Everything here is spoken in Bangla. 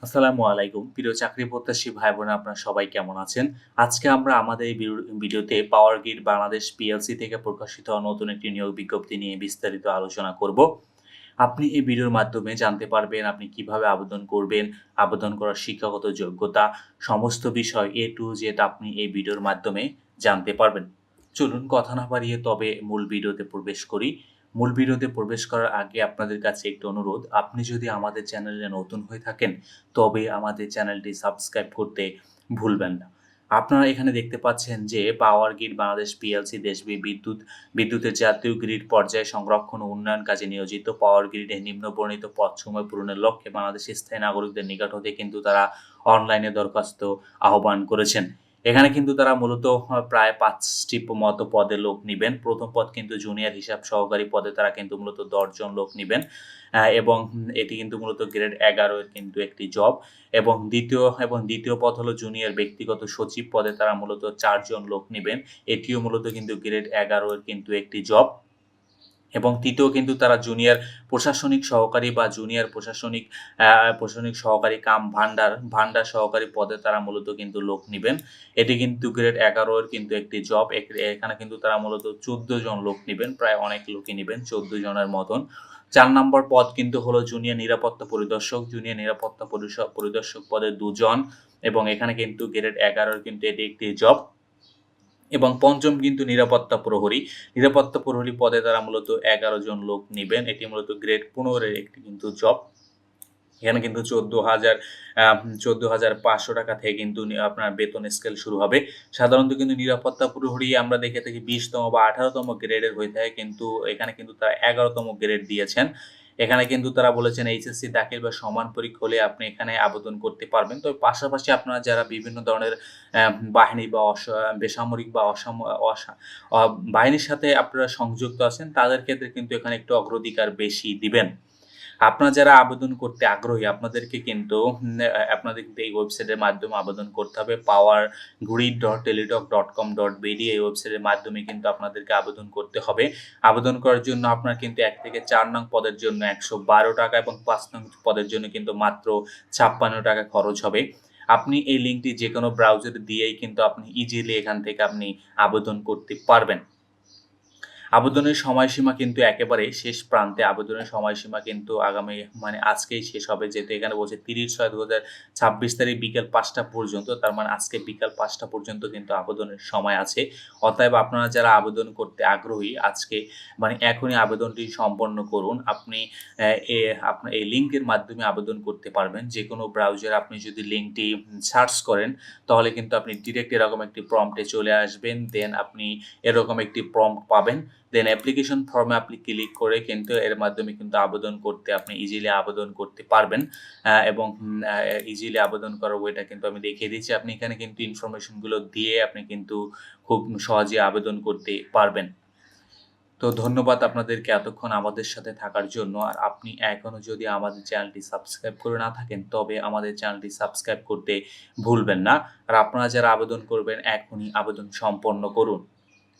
আসসালামু আলাইকুম। প্রিয় চাকরি প্রত্যাশী ভাই-বোনেরা আপনারা সবাই কেমন আছেন? আজকে আমরা আমাদের এই ভিডিওতে পাওয়ার গ্রিড বাংলাদেশ পিএলসি থেকে প্রকাশিত নতুন একটি নিয়োগ বিজ্ঞপ্তি নিয়ে বিস্তারিত আলোচনা করব। আপনি এই ভিডিওর মাধ্যমে জানতে পারবেন আপনি কিভাবে আবেদন করবেন, আবেদন করার শিক্ষাগত যোগ্যতা, সমস্ত বিষয় A to Z আপনি এই ভিডিওর মাধ্যমে জানতে পারবেন। চলুন কথা না বাড়িয়ে তবে মূল ভিডিওতে প্রবেশ করি। মূল ভিডিওতে প্রবেশ করার আগে আপনাদের কাছে একটি অনুরোধ, আপনি যদি আমাদের চ্যানেলে নতুন হয়ে থাকেন তবে আমাদের চ্যানেলটি সাবস্ক্রাইব করতে ভুলবেন না। আপনারা এখানে দেখতে পাচ্ছেন যে পাওয়ার গ্রিড বাংলাদেশ পিএলসি দেশব্যাপী বিদ্যুতের জাতীয় গ্রিড পর্যায়ে সংরক্ষণ ও উন্নয়ন কাজে নিয়োজিত পাওয়ার গ্রিডের নিম্ন বর্ণিত পদসমূহ পূরণের লক্ষ্যে বাংলাদেশের স্থায়ী নাগরিকদের নিকট হতে কিন্তু তারা অনলাইনে দরখাস্ত আহ্বান করেছেন। এখানে কিন্তু তারা মূলত প্রায় ৫টি মতো পদে লোক নিবেন। ১ম পদ কিন্তু জুনিয়র হিসাব সহকারী পদে তারা কিন্তু মূলত ১০ জন লোক নিবেন। এবং এটি কিন্তু মূলত গ্রেড ১১ এর কিন্তু একটি জব এবং দ্বিতীয় পদ হলো জুনিয়র ব্যক্তিগত সচিব পদে তারা মূলত ৪ জন লোক নিবেন। এটিও মূলত কিন্তু গ্রেড ১১ এর কিন্তু একটি জব। এবং তৃতীয় কিন্তু তারা জুনিয়র প্রশাসনিক সহকারী বা জুনিয়র প্রশাসনিক সহকারী কাম ভান্ডার সহকারী পদে তারা মূলত কিন্তু লোক নিবেন। এটি কিন্তু গ্রেড ১১ এর কিন্তু একটি জব। এখানে কিন্তু তারা মূলত ১৪ জন লোক নিবেন, প্রায় অনেক লোকই নিবেন, ১৪ জনের মতন। ৪ নম্বর পদ কিন্তু হলো জুনিয়র নিরাপত্তা পরিদর্শক। জুনিয়র নিরাপত্তা পরিদর্শক পদে ২ জন এবং এখানে কিন্তু গ্রেড ১১ এর কিন্তু এটি একটি জব। এবং পঞ্চম কিন্তু নিরাপত্তা প্রহরী। নিরাপত্তা প্রহরী পদে তারা মূলত ১১ জন লোক নিবেন। এটি মূলত গ্রেড ১৫ এর একটি কিন্তু জব। এখানে কিন্তু ১৪,৫০০ টাকা থেকে কিন্তু আপনার বেতন স্কেল শুরু হবে। সাধারণত কিন্তু নিরাপত্তা প্রহরী আমরা দেখে থাকি ২০তম বা ১৮তম গ্রেডের হয়ে থাকে, কিন্তু এখানে কিন্তু তারা ১১তম গ্রেড দিয়েছেন। এখানে কিন্তু তারা বলেছেন এইচএসসি দাখিল বা সমান পরীক্ষা হলে আপনি এখানে আবেদন করতে পারবেন। তবে পাশাপাশি আপনারা যারা বিভিন্ন ধরনের বাহিনী বা বেসামরিক বা বাহিনীর সাথে আপনারা সংযুক্ত আছেন তাদের ক্ষেত্রে কিন্তু এখানে একটু অগ্রাধিকার বেশি দিবেন। আপনারা যারা আবেদন করতে আগ্রহী আপনাদেরকে কিন্তু আপনাদের কিন্তু এই ওয়েবসাইটের মাধ্যমে আবেদন করতে হবে। powergrid.teletalk.com.bd এই ওয়েবসাইটের মাধ্যমে কিন্তু আপনাদেরকে আবেদন করতে হবে। আবেদন করার জন্য আপনার কিন্তু ১ থেকে ৪ নং পদের জন্য ১১২ টাকা এবং ৫ নং পদের জন্য কিন্তু মাত্র ৫৬ টাকা খরচ হবে। আপনি এই লিঙ্কটি যেকোনো ব্রাউজারে দিয়েই কিন্তু আপনি ইজিলি এখান থেকে আপনি আবেদন করতে পারবেন। আবেদনের সময়সীমা কিন্তু একেবারে শেষ প্রান্তে। আবেদনের সময়সীমা কিন্তু আগামী আজকেই শেষ হবে। যেহেতু এখানে বলছে ৩০/৬/২০২৬ তারিখ বিকেল ৫টা পর্যন্ত। তার মানে আজকে বিকাল ৫টা পর্যন্ত কিন্তু আবেদনের সময় আছে। অতএব আপনারা যারা আবেদন করতে আগ্রহী আজকে এখনই আবেদনটি সম্পন্ন করুন। আপনি আপনার এই লিঙ্কের মাধ্যমে আবেদন করতে পারবেন। যেকোনো ব্রাউজারে আপনি যদি লিঙ্কটি সার্চ করেন তাহলে কিন্তু আপনি ডিরেক্ট এরকম একটি প্রম্পটে চলে আসবেন। দেন আপনি এরকম একটি প্রম্পট পাবেন। দেন অ্যাপ্লিকেশন ফর্মে আপনি ক্লিক করে কিন্তু এর মাধ্যমে কিন্তু আবেদন করতে আপনি ইজিলি আবেদন করতে পারবেন। এবং ইজিলি আবেদন করার ওয়েটা কিন্তু আমি দেখিয়ে দিচ্ছি। আপনি এখানে কিন্তু ইনফরমেশনগুলো দিয়ে আপনি কিন্তু খুব সহজে আবেদন করতে পারবেন। তো ধন্যবাদ আপনাদেরকে এতক্ষণ আমাদের সাথে থাকার জন্য। আর আপনি এখনো যদি আমাদের চ্যানেলটি সাবস্ক্রাইব করে না থাকেন তবে আমাদের চ্যানেলটি সাবস্ক্রাইব করতে ভুলবেন না। আর আপনারা যারা আবেদন করবেন এখনই আবেদন সম্পন্ন করুন।